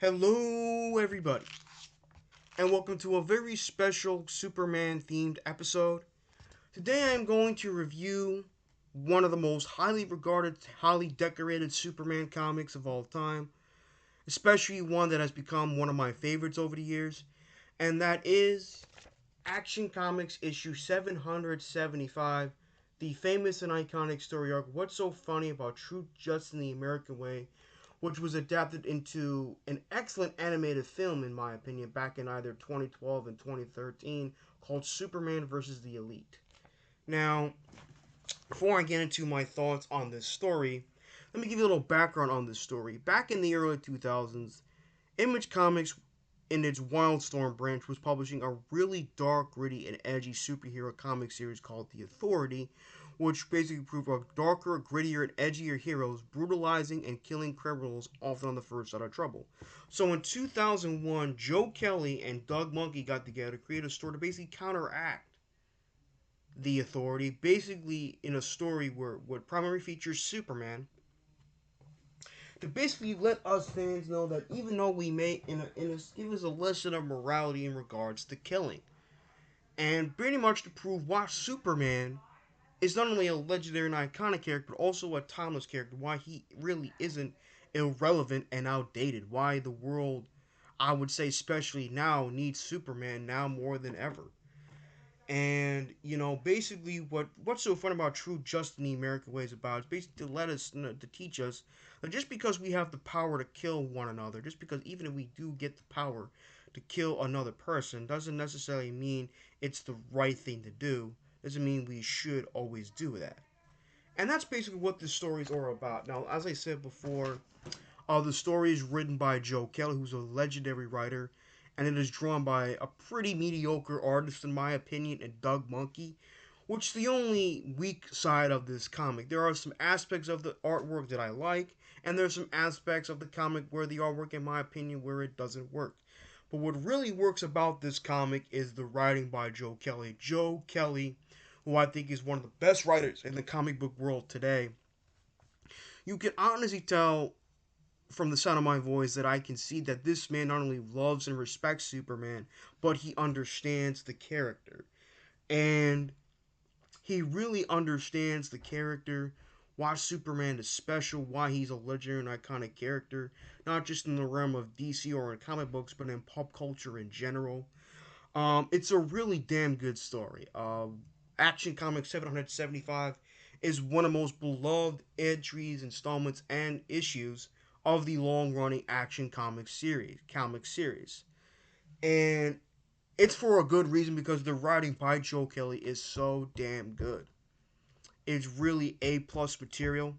Hello, everybody, and welcome to a very special Superman themed episode. Today, I am going to review one of the most highly regarded, highly decorated Superman comics of all time, especially one that has become one of my favorites over the years, and that is Action Comics issue 775, the famous and iconic story arc What's So Funny About Truth Just in the American Way, which was adapted into an excellent animated film, in my opinion, back in either 2012 and 2013, called Superman vs. the Elite. Now, before I get into my thoughts on this story, let me give you a little background on this story. Back in the early 2000s, Image Comics, in its Wildstorm branch, was publishing a really dark, gritty, and edgy superhero comic series called The Authority, which basically proved darker, grittier, and edgier heroes brutalizing and killing criminals often on the first side of trouble. So in 2001, Joe Kelly and Doug Monkey got together to create a story to basically counteract The Authority, basically in a story where what primarily features Superman, to basically let us fans know that even though we may give us a lesson of morality in regards to killing, and pretty much to prove why Superman is not only a legendary and iconic character, but also a timeless character. Why he really isn't irrelevant and outdated. Why the world, I would say, especially now, needs Superman now more than ever. And basically, what's so fun about True Just in the American Way is about is basically to let us to teach us that just because we have the power to kill one another, just because even if we do get the power to kill another person, doesn't necessarily mean it's the right thing to do. Doesn't mean we should always do that. And that's basically what this story is all about. Now, as I said before, the story is written by Joe Kelly, who's a legendary writer, and it is drawn by a pretty mediocre artist, in my opinion, and Doug Monkey, which is the only weak side of this comic. There are some aspects of the artwork that I like, and there's some aspects of the comic where the artwork, in my opinion, where it doesn't work. But what really works about this comic is the writing by Joe Kelly. Joe Kelly, who I think is one of the best writers in the comic book world today. You can honestly tell from the sound of my voice that I can see that this man not only loves and respects Superman, but he understands the character. And he really understands the character, why Superman is special, why he's a legendary and iconic character, not just in the realm of DC or in comic books, but in pop culture in general. It's a really damn good story. Action Comics 775 is one of the most beloved entries, installments, and issues of the long-running Action Comic series, and it's for a good reason because the writing by Joe Kelly is so damn good. It's really A+ material.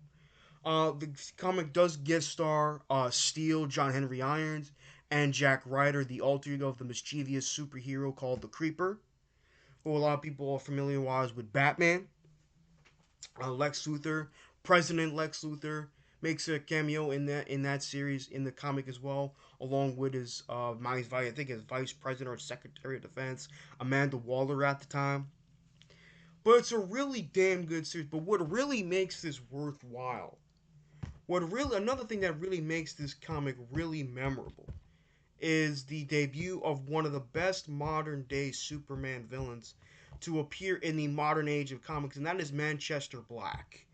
The comic does guest star Steel, John Henry Irons, and Jack Ryder, the alter ego of the mischievous superhero called the Creeper, who a lot of people are familiar with Batman. Lex Luthor, President Lex Luthor makes a cameo in that series in the comic as well, along with his I think his vice president or secretary of defense, Amanda Waller at the time. But it's a really damn good series. But what really makes this worthwhile, what really another thing that really makes this comic really memorable, is the debut of one of the best modern day Superman villains to appear in the modern age of comics, and that is Manchester Black.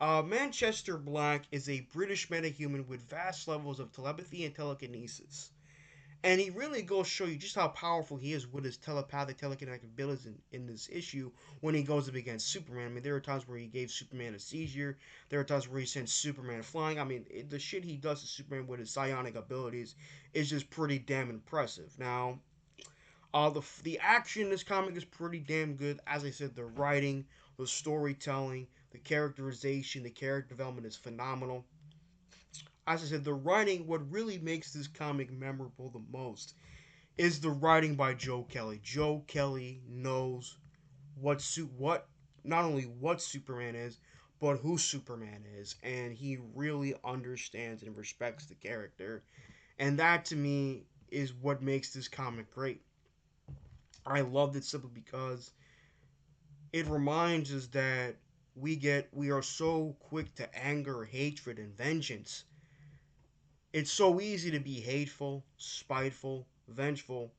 Manchester Black is a British metahuman with vast levels of telepathy and telekinesis. And he really goes to show you just how powerful he is with his telepathic, telekinetic abilities in this issue when he goes up against Superman. I mean, there are times where he gave Superman a seizure. There are times where he sends Superman flying. I mean, the shit he does to Superman with his psionic abilities is just pretty damn impressive. Now, the action in this comic is pretty damn good. As I said, the writing, the storytelling, the characterization, the character development is phenomenal. As I said, the writing, what really makes this comic memorable the most is the writing by Joe Kelly. Joe Kelly knows what not only what Superman is, but who Superman is, and he really understands and respects the character. And that to me is what makes this comic great. I loved it simply because it reminds us that we are so quick to anger, hatred, and vengeance, It's so easy to be hateful, spiteful, vengeful,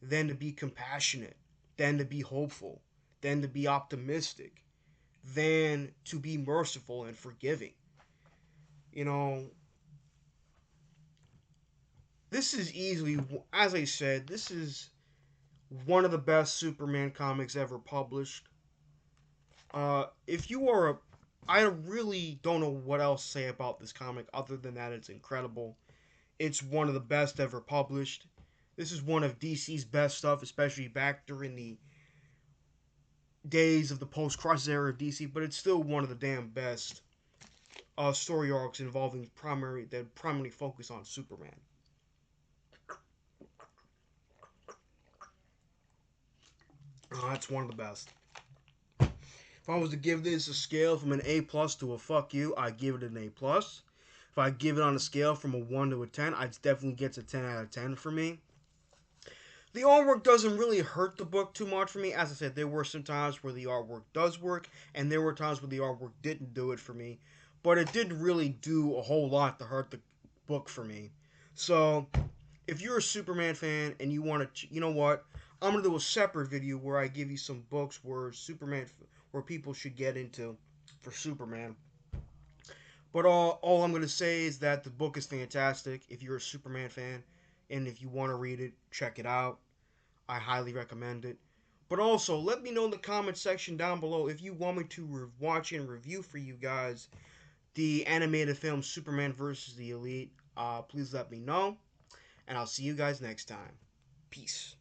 than to be compassionate, than to be hopeful, than to be optimistic, than to be merciful and forgiving. You know, this is easily, as I said, this is one of the best Superman comics ever published. If you are a, I really don't know what else to say about this comic other than that it's incredible. It's one of the best ever published. This is one of DC's best stuff, especially back during the days of the post-Crisis era of DC. But it's still one of the damn best story arcs involving primarily focus on Superman. That's one of the best. If I was to give this a scale from an A plus to a fuck you, I'd give it an A plus. If I give it on a scale from a 1 to a 10, I'd definitely get a 10 out of 10 for me. The artwork doesn't really hurt the book too much for me. As I said, there were some times where the artwork does work, and there were times where the artwork didn't do it for me. But it didn't really do a whole lot to hurt the book for me. So, if you're a Superman fan and you want to, you know what? I'm gonna do a separate video where I give you some books where people should get into for Superman. But all I'm gonna say is that the book is fantastic. If you're a Superman fan, and if you want to read it, check it out. I highly recommend it. But also, let me know in the comment section down below if you want me to watch and review for you guys the animated film Superman vs. the Elite. Please let me know, and I'll see you guys next time. Peace.